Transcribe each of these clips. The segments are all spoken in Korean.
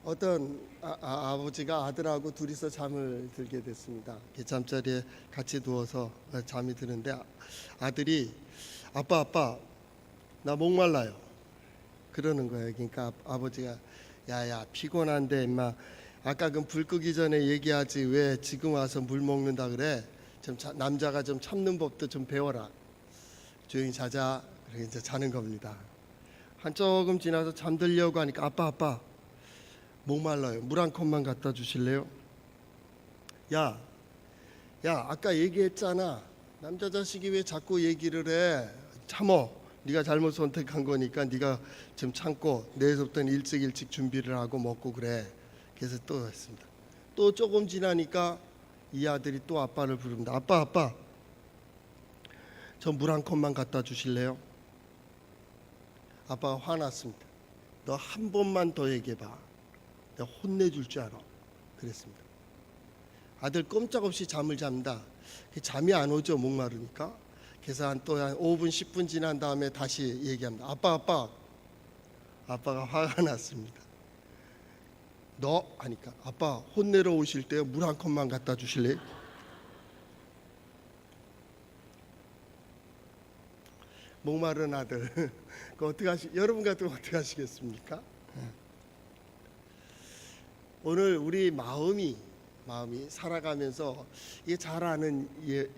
어떤 아버지가 아들하고 둘이서 잠을 들게 됐습니다. 잠자리에 같이 누워서 잠이 드는데 아들이 아빠 나 목말라요 그러는 거예요. 그러니까 아버지가 야야 피곤한데 임마 아까 그 불 끄기 전에 얘기하지 왜 지금 와서 물 먹는다 그래. 좀 남자가 좀 참는 법도 좀 배워라. 조용히 자자. 그렇게 이제 자는 겁니다. 한 조금 지나서 잠들려고 하니까 아빠 목말라요. 물 한 컵만 갖다 주실래요? 야 아까 얘기했잖아. 남자 자식이 왜 자꾸 얘기를 해. 참어. 네가 잘못 선택한 거니까 네가 좀 참고 내일부터는 일찍 준비를 하고 먹고 그래. 그래서 또 했습니다. 또 조금 지나니까 이 아들이 또 아빠를 부릅니다. 아빠 저 물 한 컵만 갖다 주실래요? 아빠가 화났습니다. 너 한 번만 더 얘기해봐. 내가 혼내줄 줄 알아. 그랬습니다. 아들 꼼짝없이 잠을 잡니다. 잠이 안 오죠, 목마르니까. 그래서 한 5분 10분 지난 다음에 다시 얘기합니다. 아빠가 화가 났습니다. 너 하니까 아빠 혼내러 오실 때 물 한 컵만 갖다 주실래요? 목마른 아들 그 여러분 같으면 어떻게 하시겠습니까? 오늘 우리 마음이 살아가면서 이게 잘 아는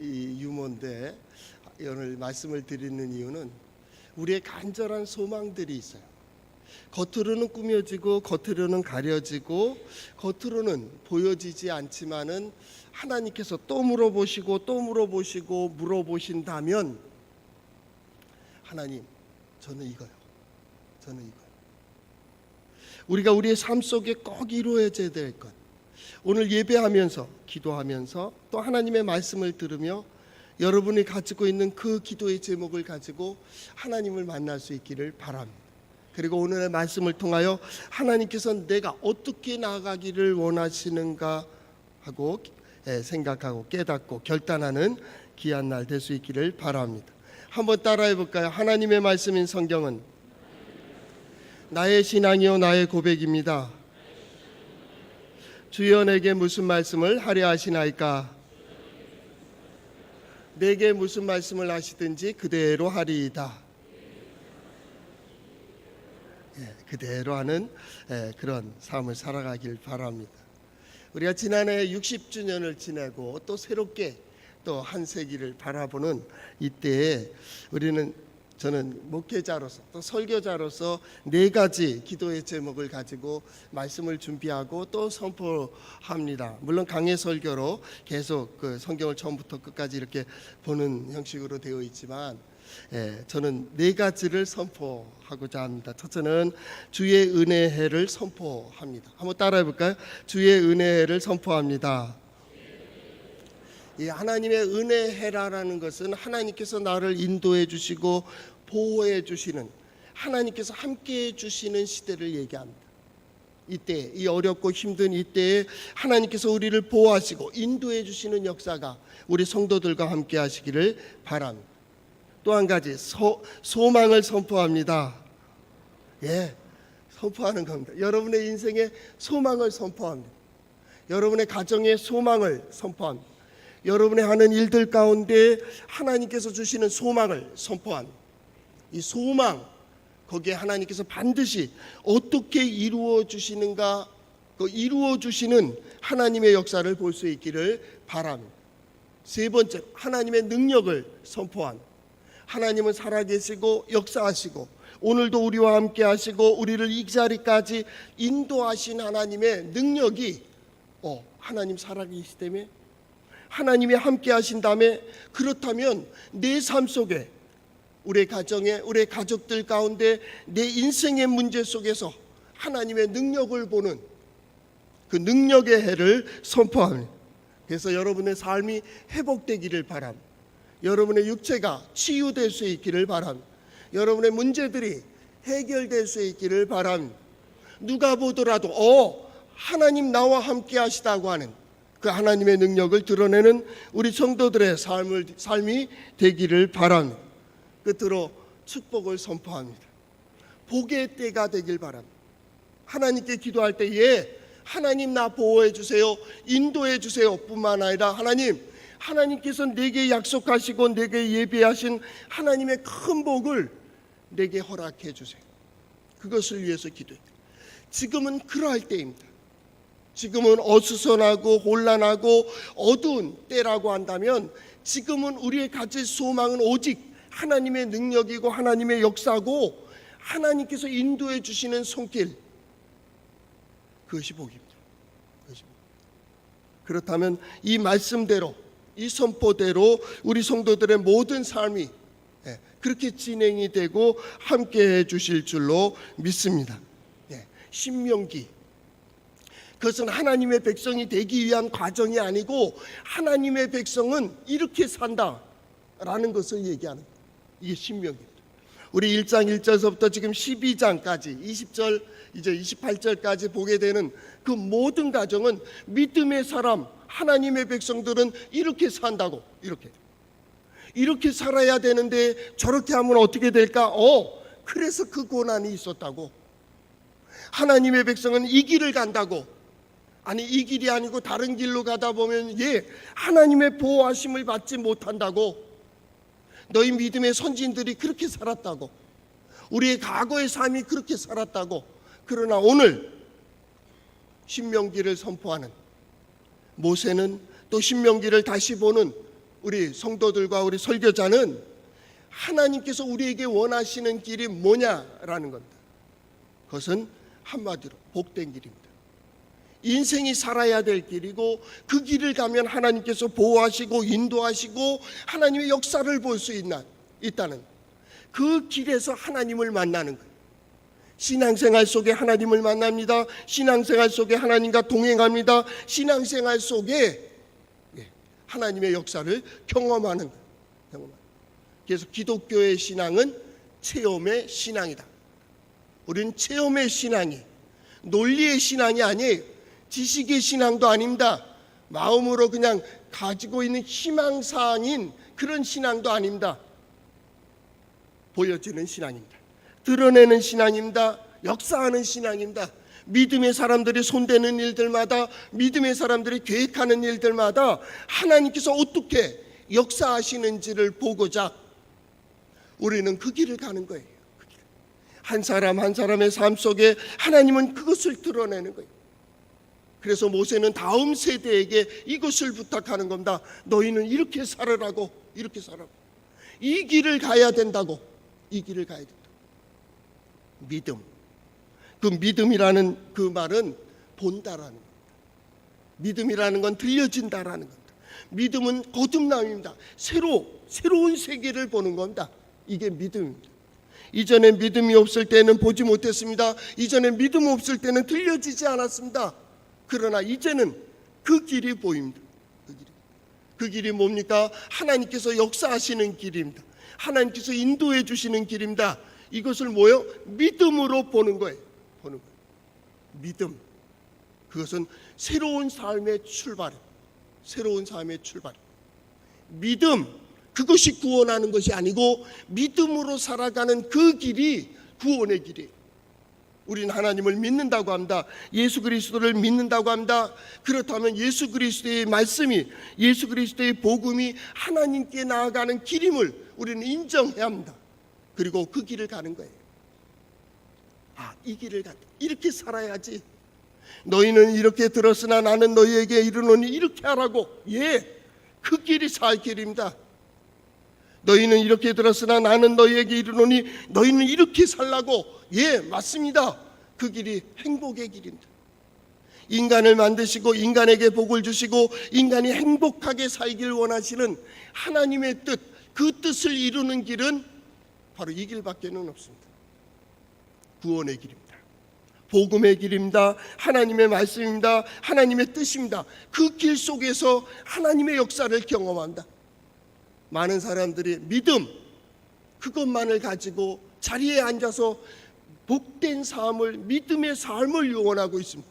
유머인데 오늘 말씀을 드리는 이유는 우리의 간절한 소망들이 있어요. 겉으로는 꾸며지고 겉으로는 가려지고 겉으로는 보여지지 않지만은 하나님께서 또 물어보시고 물어보신다면 하나님 저는 이거요. 우리가 우리의 삶 속에 꼭 이루어져야 될 것. 오늘 예배하면서 기도하면서 또 하나님의 말씀을 들으며 여러분이 가지고 있는 그 기도의 제목을 가지고 하나님을 만날 수 있기를 바랍니다. 그리고 오늘의 말씀을 통하여 하나님께서 내가 어떻게 나아가기를 원하시는가 하고 생각하고 깨닫고 결단하는 귀한 날 될 수 있기를 바랍니다. 한번 따라해 볼까요? 하나님의 말씀인 성경은 나의 신앙이요 나의 고백입니다. 주여 내게 무슨 말씀을 하려 하시나이까? 내게 무슨 말씀을 하시든지 그대로 하리이다. 그대로 하는 그런 삶을 살아가길 바랍니다. 우리가 지난해 60주년을 지내고 또 새롭게 또 한 세기를 바라보는 이때에 저는 목회자로서 또 설교자로서 4가지 기도의 제목을 가지고 말씀을 준비하고 또 선포합니다. 물론 강해 설교로 계속 그 성경을 처음부터 끝까지 이렇게 보는 형식으로 되어 있지만 저는 4가지를 선포하고자 합니다. 첫째는 주의 은혜의 해를 선포합니다. 한번 따라해 볼까요? 주의 은혜의 해를 선포합니다. 이 하나님의 은혜해라라는 것은 하나님께서 나를 인도해 주시고 보호해 주시는 하나님께서 함께해 주시는 시대를 얘기합니다. 이때 이 어렵고 힘든 이때에 하나님께서 우리를 보호하시고 인도해 주시는 역사가 우리 성도들과 함께 하시기를 바랍니다. 또 한 가지 소망을 선포합니다. 선포하는 겁니다. 여러분의 인생의 소망을 선포합니다. 여러분의 가정의 소망을 선포합니다. 여러분의 하는 일들 가운데 하나님께서 주시는 소망을 선포합니다. 이 소망 거기에 하나님께서 반드시 어떻게 이루어 주시는가 그 이루어 주시는 하나님의 역사를 볼 수 있기를 바랍니다. 세 번째 하나님의 능력을 선포합니다. 하나님은 살아계시고 역사하시고 오늘도 우리와 함께 하시고 우리를 이 자리까지 인도하신 하나님의 능력이 하나님 살아계시다며 하나님이 함께 하신다며 그렇다면 내 삶 속에 우리 가정에 우리 가족들 가운데 내 인생의 문제 속에서 하나님의 능력을 보는 그 능력의 해를 선포합니다. 그래서 여러분의 삶이 회복되기를 바랍니다. 여러분의 육체가 치유될 수 있기를 바랍니다. 여러분의 문제들이 해결될 수 있기를 바랍니다. 누가 보더라도 하나님 나와 함께 하시다고 하는 그 하나님의 능력을 드러내는 우리 성도들의 삶이 되기를 바랍니다. 끝으로 축복을 선포합니다. 복의 때가 되길 바랍니다. 하나님께 기도할 때에 하나님 나 보호해 주세요, 인도해 주세요 뿐만 아니라 하나님께서 내게 약속하시고 내게 예비하신 하나님의 큰 복을 내게 허락해 주세요. 그것을 위해서 기도해요. 지금은 그러할 때입니다. 지금은 어수선하고 혼란하고 어두운 때라고 한다면 지금은 우리의 가질 소망은 오직 하나님의 능력이고 하나님의 역사고 하나님께서 인도해 주시는 손길, 그것이 복입니다. 그렇다면 이 말씀대로, 이 선포대로 우리 성도들의 모든 삶이 그렇게 진행이 되고 함께해 주실 줄로 믿습니다. 신명기, 그것은 하나님의 백성이 되기 위한 과정이 아니고 하나님의 백성은 이렇게 산다라는 것을 얘기하는, 이게 신명기입니다. 우리 1장 1절서부터 지금 12장까지 20절 이제 28절까지 보게 되는 그 모든 과정은 믿음의 사람, 하나님의 백성들은 이렇게 산다고, 이렇게 살아야 되는데 저렇게 하면 어떻게 될까? 그래서 그 고난이 있었다고. 하나님의 백성은 이 길을 간다고. 아니, 이 길이 아니고 다른 길로 가다 보면 하나님의 보호하심을 받지 못한다고. 너희 믿음의 선진들이 그렇게 살았다고. 우리의 과거의 삶이 그렇게 살았다고. 그러나 오늘 신명기를 선포하는 모세는, 또 신명기를 다시 보는 우리 성도들과 우리 설교자는 하나님께서 우리에게 원하시는 길이 뭐냐라는 겁니다. 그것은 한마디로 복된 길입니다. 인생이 살아야 될 길이고 그 길을 가면 하나님께서 보호하시고 인도하시고 하나님의 역사를 볼 수 있다는 그 길에서 하나님을 만나는 거예요. 신앙생활 속에 하나님을 만납니다. 신앙생활 속에 하나님과 동행합니다. 신앙생활 속에 하나님의 역사를 경험하는 거예요. 그래서 기독교의 신앙은 체험의 신앙이다. 우리는 체험의 신앙이, 논리의 신앙이 아니에요. 지식의 신앙도 아닙니다. 마음으로 그냥 가지고 있는 희망사항인 그런 신앙도 아닙니다. 보여지는 신앙입니다. 드러내는 신앙입니다. 역사하는 신앙입니다. 믿음의 사람들이 손대는 일들마다, 믿음의 사람들이 계획하는 일들마다 하나님께서 어떻게 역사하시는지를 보고자 우리는 그 길을 가는 거예요. 한 사람 한 사람의 삶 속에 하나님은 그것을 드러내는 거예요. 그래서 모세는 다음 세대에게 이것을 부탁하는 겁니다. 너희는 이렇게 살으라고, 이렇게 살아라. 이 길을 가야 된다고, 이 길을 가야 된다. 믿음. 그 믿음이라는 그 말은 본다라는 겁니다. 믿음이라는 건 들려진다라는 겁니다. 믿음은 거듭남입니다. 새로운 세계를 보는 겁니다. 이게 믿음입니다. 이전에 믿음이 없을 때는 보지 못했습니다. 이전에 믿음 없을 때는 들려지지 않았습니다. 그러나 이제는 그 길이 보입니다. 그 길이 뭡니까? 하나님께서 역사하시는 길입니다. 하나님께서 인도해 주시는 길입니다. 이것을 믿음으로 보는 거예요. 믿음. 그것은 새로운 삶의 출발이에요. 믿음. 그것이 구원하는 것이 아니고 믿음으로 살아가는 그 길이 구원의 길이에요. 우리는 하나님을 믿는다고 합니다. 예수 그리스도를 믿는다고 합니다. 그렇다면 예수 그리스도의 말씀이, 예수 그리스도의 복음이 하나님께 나아가는 길임을 우리는 인정해야 합니다. 그리고 그 길을 가는 거예요. 이 길을 간다. 이렇게 살아야지. 너희는 이렇게 들었으나 나는 너희에게 이르노니 이렇게 하라고. 그 길이 살 길입니다. 너희는 이렇게 들었으나 나는 너희에게 이르노니 너희는 이렇게 살라고. 맞습니다. 그 길이 행복의 길입니다. 인간을 만드시고 인간에게 복을 주시고 인간이 행복하게 살길 원하시는 하나님의 뜻, 그 뜻을 이루는 길은 바로 이 길밖에는 없습니다. 구원의 길입니다. 복음의 길입니다. 하나님의 말씀입니다. 하나님의 뜻입니다. 그 길 속에서 하나님의 역사를 경험한다. 많은 사람들이 믿음, 그것만을 가지고 자리에 앉아서 복된 삶을, 믿음의 삶을 요원하고 있습니다.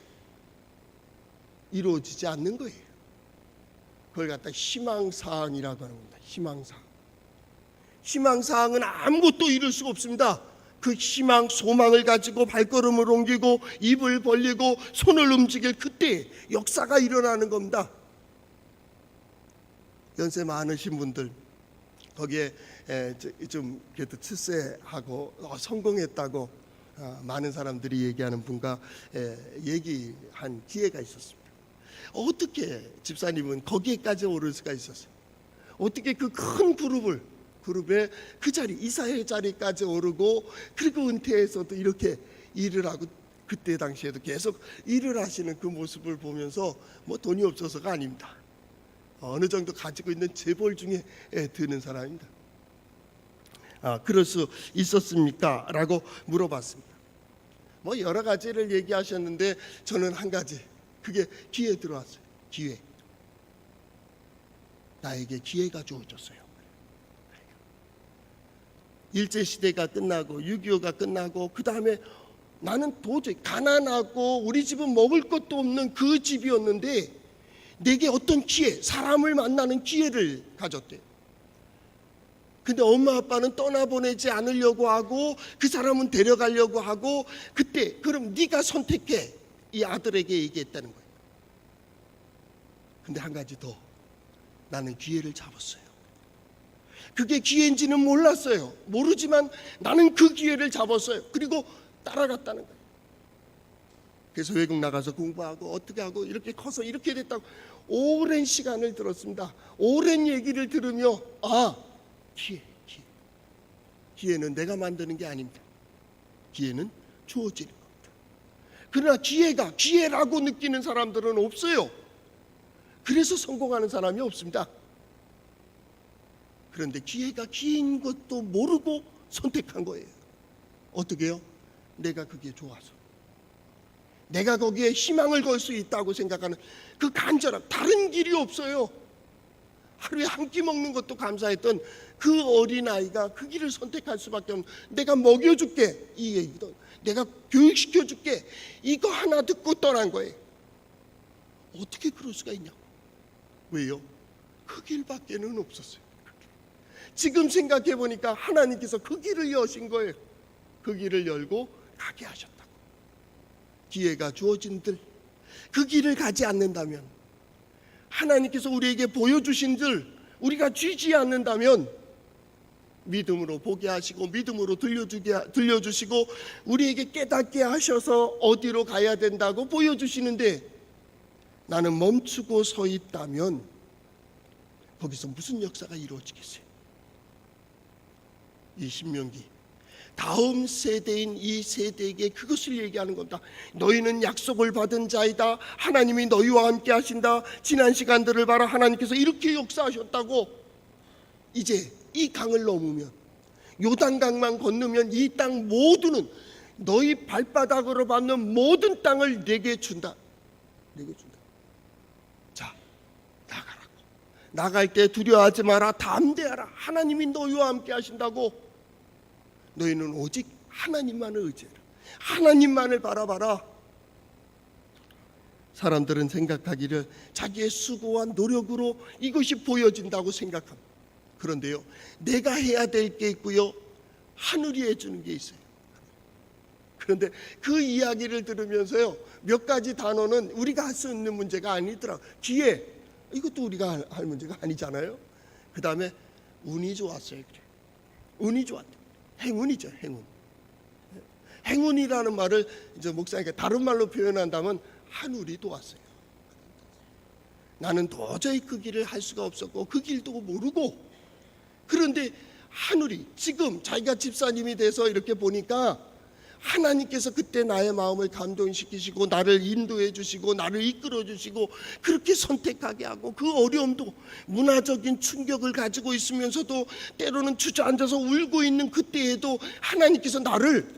이루어지지 않는 거예요. 그걸 갖다 희망사항이라고 하는 겁니다. 희망사항은 아무것도 이룰 수가 없습니다. 그 희망, 소망을 가지고 발걸음을 옮기고 입을 벌리고 손을 움직일 그때 역사가 일어나는 겁니다. 연세 많으신 분들 거기에 좀 그래도 출세하고 성공했다고 많은 사람들이 얘기하는 분과 얘기한 기회가 있었습니다. 어떻게 집사님은 거기에까지 오를 수가 있었어요? 어떻게 그 큰 그룹의 그 자리, 이사회 자리까지 오르고 그리고 은퇴해서도 이렇게 일을 하고 그때 당시에도 계속 일을 하시는 그 모습을 보면서 뭐 돈이 없어서가 아닙니다. 어느 정도 가지고 있는 재벌 중에 드는 사람입니다. 그럴 수 있었습니까? 라고 물어봤습니다. 뭐 여러 가지를 얘기하셨는데 저는 한 가지, 그게 기회 들어왔어요. 기회. 나에게 기회가 주어졌어요. 일제시대가 끝나고 6.25가 끝나고 그 다음에 나는 도저히 가난하고 우리 집은 먹을 것도 없는 그 집이었는데 내게 어떤 기회, 사람을 만나는 기회를 가졌대요. 근데 엄마 아빠는 떠나보내지 않으려고 하고 그 사람은 데려가려고 하고 그때 그럼 네가 선택해 이 아들에게 얘기했다는 거예요. 근데 한 가지 더, 나는 기회를 잡았어요. 그게 기회인지는 몰랐어요. 모르지만 나는 그 기회를 잡았어요. 그리고 따라갔다는 거예요. 그래서 외국 나가서 공부하고 어떻게 하고 이렇게 커서 이렇게 됐다고 오랜 시간을 들었습니다. 오랜 얘기를 들으며 기회는 내가 만드는 게 아닙니다. 기회는 주어지는 겁니다. 그러나 기회라고 느끼는 사람들은 없어요. 그래서 성공하는 사람이 없습니다. 그런데 기회가 기회인 것도 모르고 선택한 거예요. 어떻게 해요? 내가 그게 좋아서, 내가 거기에 희망을 걸 수 있다고 생각하는 그 간절함, 다른 길이 없어요. 하루에 한 끼 먹는 것도 감사했던 그 어린아이가 그 길을 선택할 수밖에 없는, 내가 먹여줄게 이 얘기도, 내가 교육시켜줄게 이거 하나 듣고 떠난 거예요. 어떻게 그럴 수가 있냐고. 왜요? 그 길밖에는 없었어요. 지금 생각해 보니까 하나님께서 그 길을 여신 거예요. 그 길을 열고 가게 하셨다고. 기회가 주어진들 그 길을 가지 않는다면, 하나님께서 우리에게 보여주신 들 우리가 쥐지 않는다면 믿음으로 보게 하시고 믿음으로 들려주시고 우리에게 깨닫게 하셔서 어디로 가야 된다고 보여주시는데 나는 멈추고 서 있다면 거기서 무슨 역사가 이루어지겠어요? 이 신명기 다음 세대인 이 세대에게 그것을 얘기하는 겁니다. 너희는 약속을 받은 자이다. 하나님이 너희와 함께 하신다. 지난 시간들을 봐라. 하나님께서 이렇게 역사하셨다고. 이제 이 강을 넘으면, 요단강만 건너면 이 땅 모두는 너희 발바닥으로 밟는 모든 땅을 내게 준다. 내게 준다. 자, 나가라고. 나갈 때 두려워하지 마라. 담대하라. 하나님이 너희와 함께 하신다고. 너희는 오직 하나님만을 의지해라. 하나님만을 바라봐라. 사람들은 생각하기를 자기의 수고와 노력으로 이것이 보여진다고 생각합니다. 그런데요, 내가 해야 될 게 있고요, 하늘이 해주는 게 있어요. 그런데 그 이야기를 들으면서요, 몇 가지 단어는 우리가 할 수 있는 문제가 아니더라고요. 기회, 이것도 우리가 할 문제가 아니잖아요. 그 다음에 운이 좋았어요. 그래. 운이 좋았다. 행운이죠, 행운. 행운이라는 말을 이제 목사님께 다른 말로 표현한다면 하늘이 도왔어요. 나는 도저히 그 길을 할 수가 없었고 그 길도 모르고, 그런데 하늘이 지금 자기가 집사님이 돼서 이렇게 보니까 하나님께서 그때 나의 마음을 감동시키시고 나를 인도해 주시고 나를 이끌어 주시고 그렇게 선택하게 하고, 그 어려움도 문화적인 충격을 가지고 있으면서도 때로는 주저앉아서 울고 있는 그때에도 하나님께서 나를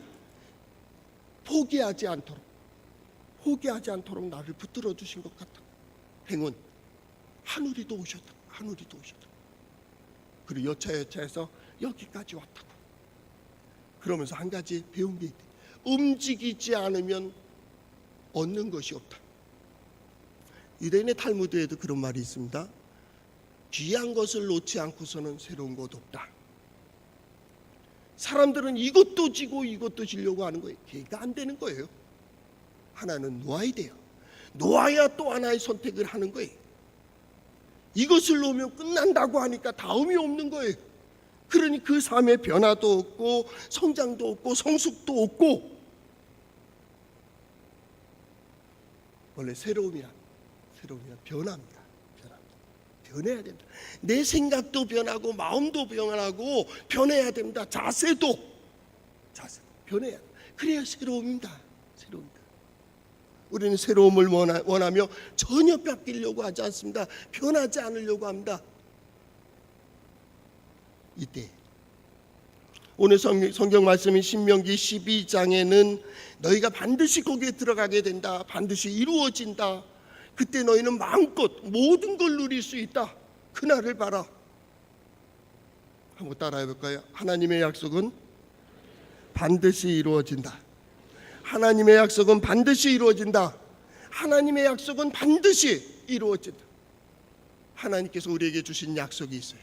포기하지 않도록 나를 붙들어 주신 것 같다. 행운, 하늘이 도우셨다. 하늘이 도우셨다. 그리고 여차여차해서 여기까지 왔다고. 그러면서 한 가지 배운 게 있다. 움직이지 않으면 얻는 것이 없다. 유대인의 탈무드에도 그런 말이 있습니다. 귀한 것을 놓지 않고서는 새로운 것 없다. 사람들은 이것도 지고 이것도 지려고 하는 거예요. 그러니까 안 되는 거예요. 하나는 놓아야 돼요. 놓아야 또 하나의 선택을 하는 거예요. 이것을 놓으면 끝난다고 하니까 다음이 없는 거예요. 그러니 그 삶의 변화도 없고 성장도 없고 성숙도 없고, 원래 새로움이란 변합니다. 변해야 된다. 내 생각도 변하고 마음도 변하고 변해야 됩니다. 자세도 변해야 된다. 그래야 새로움입니다. 우리는 새로움을 원하며 전혀 바뀌려고 하지 않습니다. 변하지 않으려고 합니다. 이때 오늘 성경 말씀인 신명기 12장에는 너희가 반드시 거기에 들어가게 된다. 반드시 이루어진다. 그때 너희는 마음껏 모든 걸 누릴 수 있다. 그날을 봐라. 한번 따라해 볼까요? 하나님의 약속은 반드시 이루어진다. 하나님의 약속은 반드시 이루어진다. 하나님의 약속은 반드시 이루어진다. 하나님께서 우리에게 주신 약속이 있어요.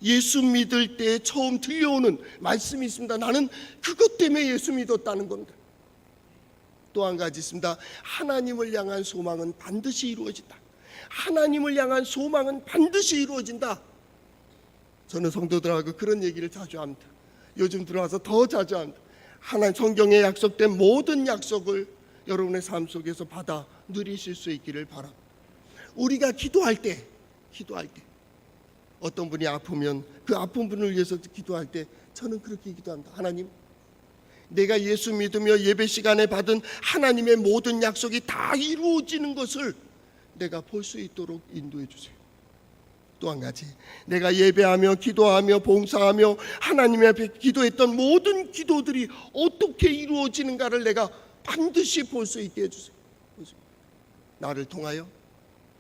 예수 믿을 때 처음 들려오는 말씀이 있습니다. 나는 그것 때문에 예수 믿었다는 겁니다. 또 한 가지 있습니다. 하나님을 향한 소망은 반드시 이루어진다. 하나님을 향한 소망은 반드시 이루어진다. 저는 성도들하고 그런 얘기를 자주 합니다. 요즘 들어와서 더 자주 합니다. 하나님 성경에 약속된 모든 약속을 여러분의 삶 속에서 받아 누리실 수 있기를 바랍니다. 우리가 기도할 때 어떤 분이 아프면 그 아픈 분을 위해서 기도할 때 저는 그렇게 기도합니다. 하나님, 내가 예수 믿으며 예배 시간에 받은 하나님의 모든 약속이 다 이루어지는 것을 내가 볼 수 있도록 인도해 주세요. 또 한 가지, 내가 예배하며 기도하며 봉사하며 하나님 앞에 기도했던 모든 기도들이 어떻게 이루어지는가를 내가 반드시 볼 수 있게 해주세요. 나를 통하여,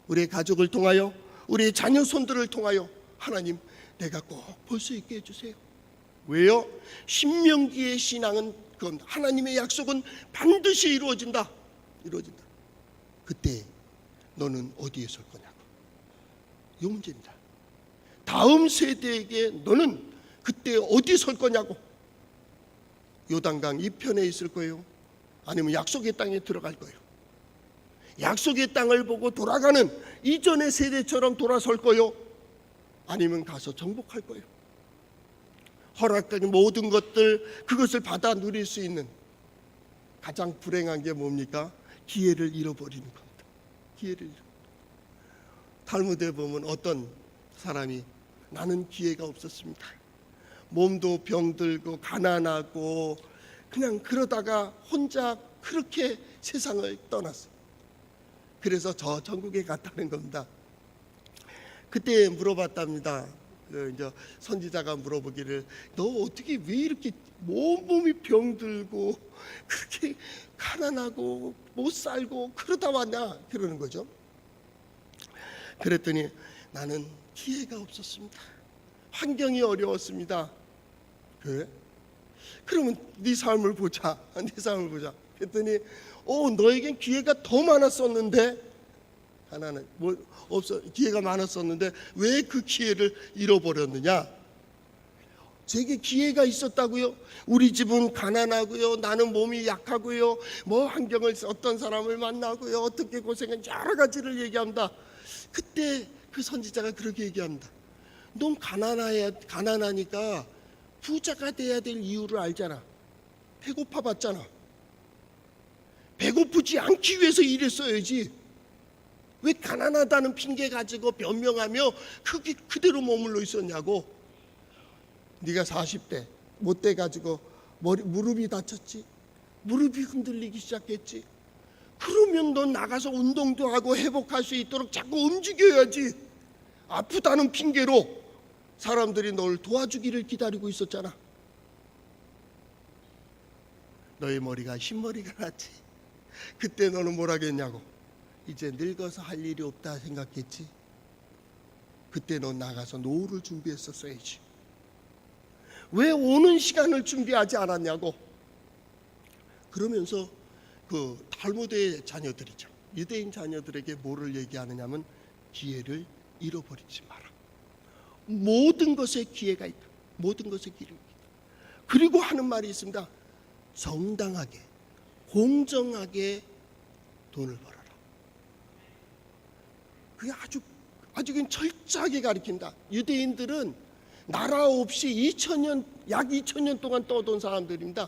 우리의 가족을 통하여, 우리의 자녀 손들을 통하여 하나님, 내가 꼭 볼 수 있게 해주세요. 왜요? 신명기의 신앙은 그건 하나님의 약속은 반드시 이루어진다. 그때 너는 어디에 설 거냐고. 이 문제입니다. 다음 세대에게 너는 그때 어디 설 거냐고. 요단강 이편에 있을 거예요? 아니면 약속의 땅에 들어갈 거예요? 약속의 땅을 보고 돌아가는 이전의 세대처럼 돌아설 거예요? 아니면 가서 정복할 거예요? 허락된 모든 것들, 그것을 받아 누릴 수 있는 가장 불행한 게 뭡니까? 기회를 잃어버리는 겁니다. 기회를. 탈무드에 보면 어떤 사람이 나는 기회가 없었습니다. 몸도 병들고 가난하고 그냥 그러다가 혼자 그렇게 세상을 떠났어요. 그래서 저 천국에 갔다는 겁니다. 그때 물어봤답니다. 이제 선지자가 물어보기를, 너 어떻게 왜 이렇게 몸이 병들고 그렇게 가난하고 못 살고 그러다 왔냐, 그러는 거죠. 그랬더니 나는 기회가 없었습니다. 환경이 어려웠습니다. 그래? 그러면 네 삶을 보자. 그랬더니 너에겐 기회가 더 많았었는데, 하나는 기회가 많았었는데 왜 그 기회를 잃어버렸느냐? 제게 기회가 있었다고요? 우리 집은 가난하고요, 나는 몸이 약하고요, 환경을 어떤 사람을 만나고요, 어떻게 고생했는지 여러 가지를 얘기합니다. 그때 그 선지자가 그렇게 얘기합니다. 넌 가난하니까 부자가 돼야 될 이유를 알잖아. 배고파 봤잖아. 배고프지 않기 위해서 일했어야지. 왜 가난하다는 핑계 가지고 변명하며 그대로 머물러 있었냐고. 네가 40대 못 돼 가지고 무릎이 다쳤지, 무릎이 흔들리기 시작했지. 그러면 넌 나가서 운동도 하고 회복할 수 있도록 자꾸 움직여야지. 아프다는 핑계로 사람들이 널 도와주기를 기다리고 있었잖아. 너의 머리가 흰머리가 났지. 그때 너는 뭘 하겠냐고. 이제 늙어서 할 일이 없다 생각했지. 그때 넌 나가서 노후를 준비했었어야지. 왜 오는 시간을 준비하지 않았냐고. 그러면서 그 탈무드의 자녀들이죠, 유대인 자녀들에게 뭐를 얘기하느냐면 기회를 잃어버리지 마라. 모든 것에 기회가 있다. 모든 것에 기회가 있다. 그리고 하는 말이 있습니다. 정당하게, 공정하게 돈을 벌어라. 그게 아주 철저하게 가리킨다. 유대인들은 나라 없이 약 2000년 동안 떠돈 사람들입니다.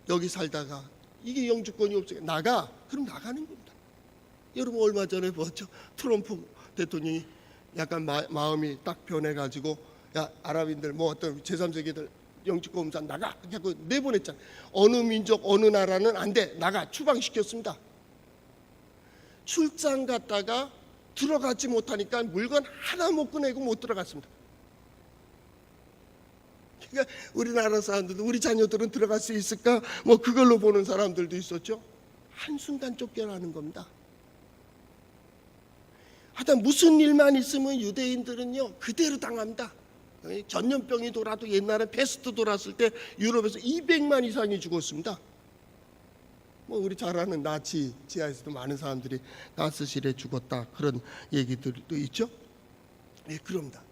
여기 살다가 이게 영주권이 없어요. 그럼 나가는 겁니다. 여러분 얼마 전에 보았죠? 트럼프 대통령이 약간 마음이 딱 변해가지고 야 아랍인들 뭐 어떤 제3세계들 영주권 없어 나가 하고 내보냈잖아. 어느 민족 어느 나라는 안 돼 나가 추방시켰습니다. 출장 갔다가 들어가지 못하니까 물건 하나 못 꺼내고 못 들어갔습니다. 그러니까 우리나라 사람들도 우리 자녀들은 들어갈 수 있을까? 뭐 그걸로 보는 사람들도 있었죠. 한순간 쫓겨나는 겁니다. 하여튼 무슨 일만 있으면 유대인들은요 그대로 당합니다. 전염병이 돌아도 옛날에 페스트 돌았을 때 유럽에서 200만 이상이 죽었습니다. 뭐 우리 잘 아는 나치 지하에서도 많은 사람들이 가스실에 죽었다 그런 얘기들도 있죠. 네, 그럽니다.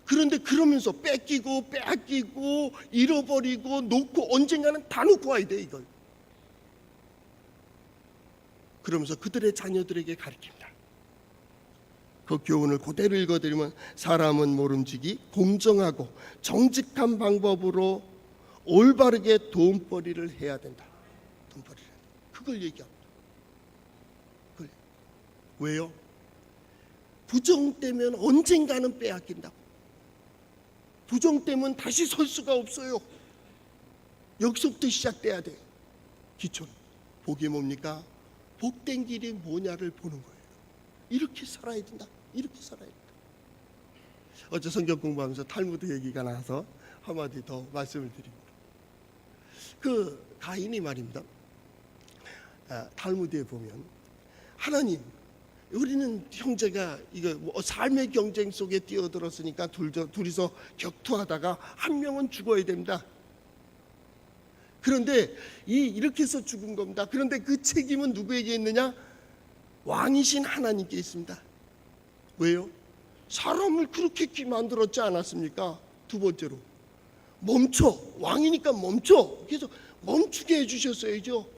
그런데 그러면서 뺏기고 잃어버리고 놓고 언젠가는 다 놓고 와야 돼 이걸. 그러면서 그들의 자녀들에게 가르칩니다. 그 교훈을 그대로 읽어드리면 사람은 모름지기 공정하고 정직한 방법으로 올바르게 돈벌이를 해야 된다. 돈벌이를. 그걸 얘기합니다. 왜요? 부정되면 언젠가는 빼앗긴다고. 부정되면 다시 설 수가 없어요. 여기서부터 시작돼야 돼. 기초는. 복이 뭡니까? 복된 길이 뭐냐를 보는 거예요. 이렇게 살아야 된다. 이렇게 살아야 된다. 어제 성경 공부하면서 탈무드 얘기가 나와서 한마디 더 말씀을 드립니다. 그 가인이 말입니다. 탈무드에 보면 하나님 우리는 형제가 이거 뭐 삶의 경쟁 속에 뛰어들었으니까 둘이서 격투하다가 한 명은 죽어야 됩니다. 그런데 이렇게 해서 죽은 겁니다. 그런데 그 책임은 누구에게 있느냐? 왕이신 하나님께 있습니다. 왜요? 사람을 그렇게 만들었지 않았습니까? 두 번째로 멈춰. 왕이니까 멈춰. 그래서 멈추게 해주셨어야죠.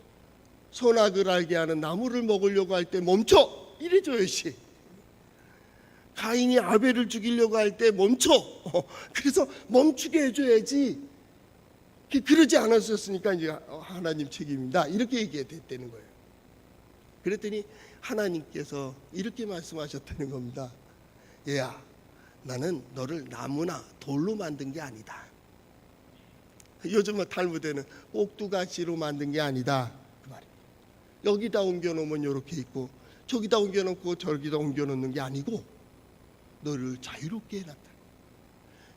선악을 알게 하는 나무를 먹으려고 할 때 멈춰. 이래줘야지. 가인이 아벨을 죽이려고 할 때 멈춰. 그래서 멈추게 해줘야지. 그러지 않았었으니까 이제 하나님 책임입니다. 이렇게 얘기했다는 거예요. 그랬더니 하나님께서 이렇게 말씀하셨다는 겁니다. 얘야, 나는 너를 나무나 돌로 만든 게 아니다. 요즘은 탈무드는 꼭두가시로 만든 게 아니다. 그 말이에요. 여기다 옮겨놓으면 이렇게 있고 저기다 옮겨놓고 저기다 옮겨놓는 게 아니고 너를 자유롭게 해놨다.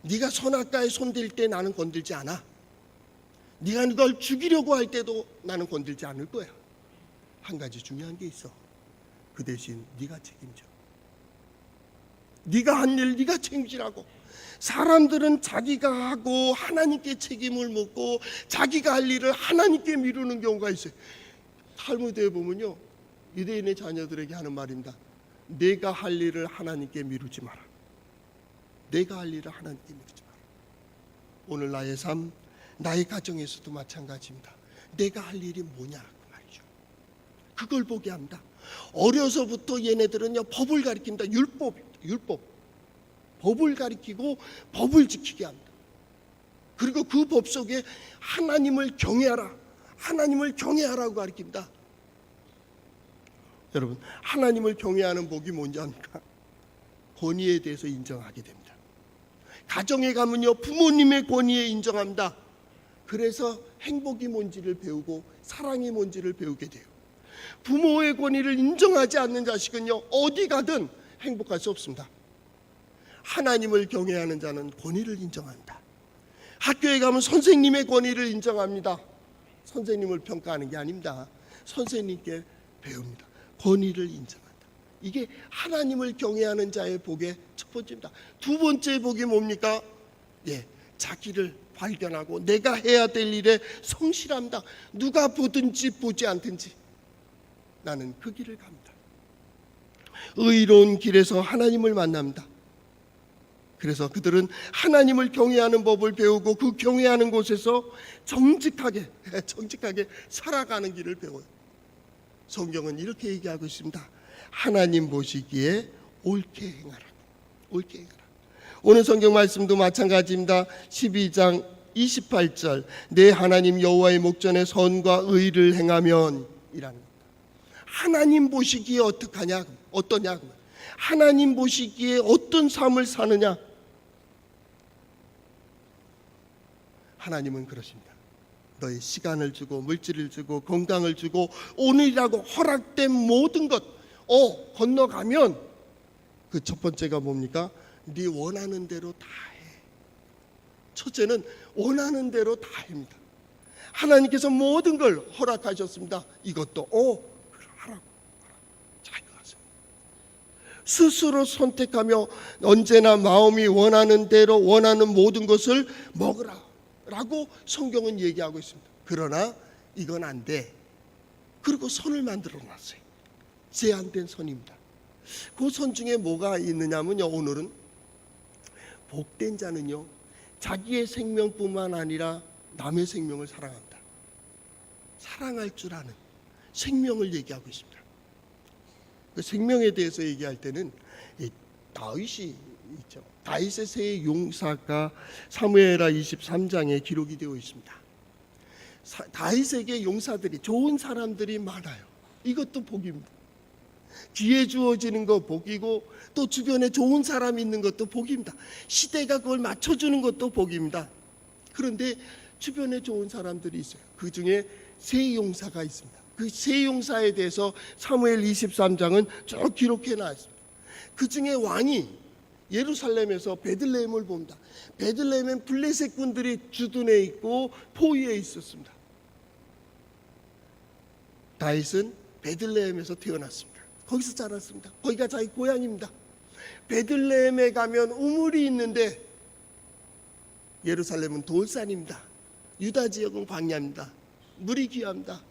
네가 선악과에 손댈 때 나는 건들지 않아. 네가 널 죽이려고 할 때도 나는 건들지 않을 거야. 한 가지 중요한 게 있어. 그 대신 네가 책임져. 네가 한 일 네가 책임지라고. 사람들은 자기가 하고 하나님께 책임을 묻고 자기가 할 일을 하나님께 미루는 경우가 있어요. 탈무드에 보면요, 유대인의 자녀들에게 하는 말입니다. 내가 할 일을 하나님께 미루지 마라. 내가 할 일을 하나님께 미루지 마라. 오늘 나의 삶, 나의 가정에서도 마찬가지입니다. 내가 할 일이 뭐냐 그 말이죠. 그걸 보게 합니다. 어려서부터 얘네들은요 법을 가리킵니다. 율법. 법을 가리키고 법을 지키게 합니다. 그리고 그 법 속에 하나님을 경외하라. 하나님을 경외하라고 가리킵니다. 여러분, 하나님을 경외하는 복이 뭔지 압니까? 권위에 대해서 인정하게 됩니다. 가정에 가면요 부모님의 권위에 인정합니다. 그래서 행복이 뭔지를 배우고 사랑이 뭔지를 배우게 돼요. 부모의 권위를 인정하지 않는 자식은요 어디 가든 행복할 수 없습니다. 하나님을 경외하는 자는 권위를 인정한다. 학교에 가면 선생님의 권위를 인정합니다. 선생님을 평가하는 게 아닙니다. 선생님께 배웁니다. 권위를 인정한다. 이게 하나님을 경외하는 자의 복의 첫 번째입니다. 두 번째 복이 뭡니까? 자기를 발견하고 내가 해야 될 일에 성실합니다. 누가 보든지 보지 않든지 나는 그 길을 갑니다. 의로운 길에서 하나님을 만납니다. 그래서 그들은 하나님을 경외하는 법을 배우고 그 경외하는 곳에서 정직하게 살아가는 길을 배워요. 성경은 이렇게 얘기하고 있습니다. 하나님 보시기에 옳게 행하라. 옳게 행하라. 오늘 성경 말씀도 마찬가지입니다. 12장 28절 내 하나님 여호와의 목전에 선과 의를 행하면 이라는 겁니다. 하나님 보시기에 어떠하냐? 어떠냐? 하나님 보시기에 어떤 삶을 사느냐? 하나님은 그러십니다. 너의 시간을 주고 물질을 주고 건강을 주고 오늘이라고 허락된 모든 것 건너가면 그 첫 번째가 뭡니까? 네 원하는 대로 다 해. 첫째는 원하는 대로 다 합니다. 하나님께서 모든 걸 허락하셨습니다. 이것도 하라고 자기가 하세요. 스스로 선택하며 언제나 마음이 원하는 대로 원하는 모든 것을 먹으라 라고 성경은 얘기하고 있습니다. 그러나 이건 안 돼. 그리고 선을 만들어 놨어요. 제한된 선입니다. 그 선 중에 뭐가 있느냐면요, 오늘은 복된 자는요 자기의 생명뿐만 아니라 남의 생명을 사랑한다. 사랑할 줄 아는 생명을 얘기하고 있습니다. 그 생명에 대해서 얘기할 때는 다윗이 있죠. 다윗의 세 용사가 사무엘하 23장에 기록이 되어 있습니다. 다윗에게 용사들이 좋은 사람들이 많아요. 이것도 복입니다. 귀에 주어지는 거 복이고 또 주변에 좋은 사람이 있는 것도 복입니다. 시대가 그걸 맞춰주는 것도 복입니다. 그런데 주변에 좋은 사람들이 있어요. 그 중에 세 용사가 있습니다. 그 세 용사에 대해서 사무엘 23장은 쭉 기록해 놨습니다. 그 중에 왕이 예루살렘에서 베들레헴을 봅니다. 베들레헴엔 블레셋 군들이 주둔해 있고 포위해 있었습니다. 다윗은 베들레헴에서 태어났습니다. 거기서 자랐습니다. 거기가 자기 고향입니다. 베들레헴에 가면 우물이 있는데 예루살렘은 돌산입니다. 유다 지역은 광야입니다. 물이 귀합니다.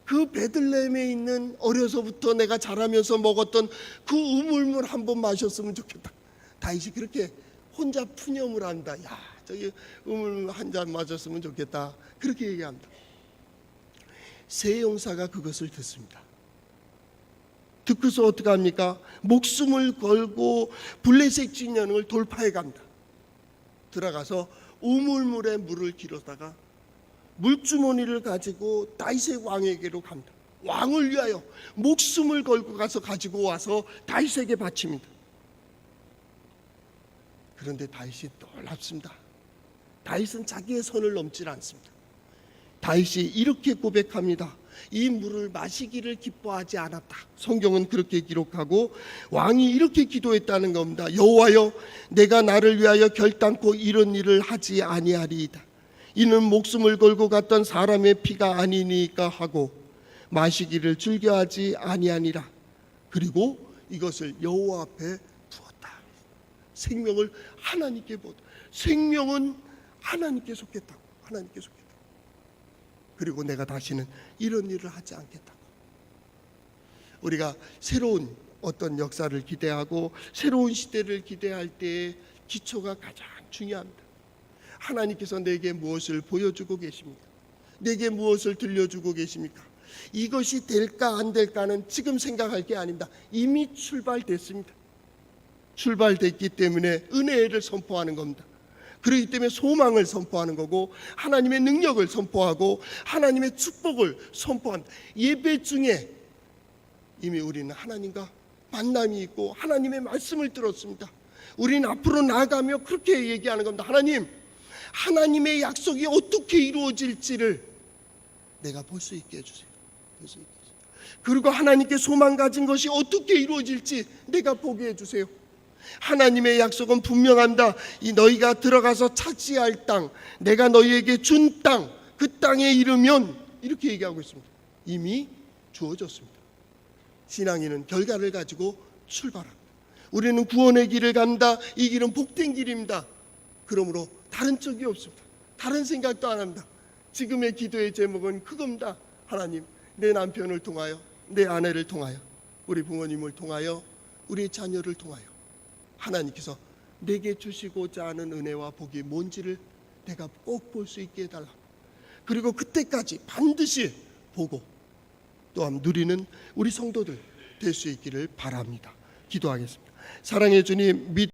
그 베들레헴에 있는 어려서부터 내가 자라면서 먹었던 그 우물물 한번 마셨으면 좋겠다. 다윗이 그렇게 혼자 푸념을 한다. 야, 저기 우물 한 잔 마셨으면 좋겠다. 그렇게 얘기합니다. 세 용사가 그것을 듣습니다. 듣고서 어떻게 합니까? 목숨을 걸고 블레셋 진영을 돌파해 갑니다. 들어가서 우물물에 물을 길어다가 물주머니를 가지고 다윗의 왕에게로 갑니다. 왕을 위하여 목숨을 걸고 가서 가지고 와서 다윗에게 바칩니다. 그런데 다윗이 놀랍습니다. 다윗은 자기의 선을 넘지 않습니다. 다윗이 이렇게 고백합니다. 이 물을 마시기를 기뻐하지 않았다. 성경은 그렇게 기록하고 왕이 이렇게 기도했다는 겁니다. 여호와여, 내가 나를 위하여 결단코 이런 일을 하지 아니하리이다. 이는 목숨을 걸고 갔던 사람의 피가 아니니까 하고 마시기를 즐겨하지 아니하니라. 그리고 이것을 여호와 앞에 두었다. 생명을 하나님께 보다. 생명은 하나님께 속했다고. 하나님께 속했다. 그리고 내가 다시는 이런 일을 하지 않겠다고. 우리가 새로운 어떤 역사를 기대하고 새로운 시대를 기대할 때의 기초가 가장 중요합니다. 하나님께서 내게 무엇을 보여주고 계십니까? 내게 무엇을 들려주고 계십니까? 이것이 될까 안 될까는 지금 생각할 게 아닙니다. 이미 출발됐습니다. 출발됐기 때문에 은혜를 선포하는 겁니다. 그렇기 때문에 소망을 선포하는 거고 하나님의 능력을 선포하고 하나님의 축복을 선포합니다. 예배 중에 이미 우리는 하나님과 만남이 있고 하나님의 말씀을 들었습니다. 우리는 앞으로 나아가며 그렇게 얘기하는 겁니다. 하나님의 약속이 어떻게 이루어질지를 내가 볼 수 있게 해주세요. 그리고 하나님께 소망 가진 것이 어떻게 이루어질지 내가 보게 해주세요. 하나님의 약속은 분명합니다. 이 너희가 들어가서 차지할 땅, 내가 너희에게 준 땅, 그 땅에 이르면 이렇게 얘기하고 있습니다. 이미 주어졌습니다. 신앙인은 결과를 가지고 출발합니다. 우리는 구원의 길을 간다. 이 길은 복된 길입니다. 그러므로 다른 쪽이 없습니다. 다른 생각도 안 합니다. 지금의 기도의 제목은 그겁니다. 하나님, 내 남편을 통하여, 내 아내를 통하여, 우리 부모님을 통하여, 우리 자녀를 통하여 하나님께서 내게 주시고자 하는 은혜와 복이 뭔지를 내가 꼭 볼 수 있게 해달라. 그리고 그때까지 반드시 보고 또한 누리는 우리 성도들 될 수 있기를 바랍니다. 기도하겠습니다. 사랑해 주님,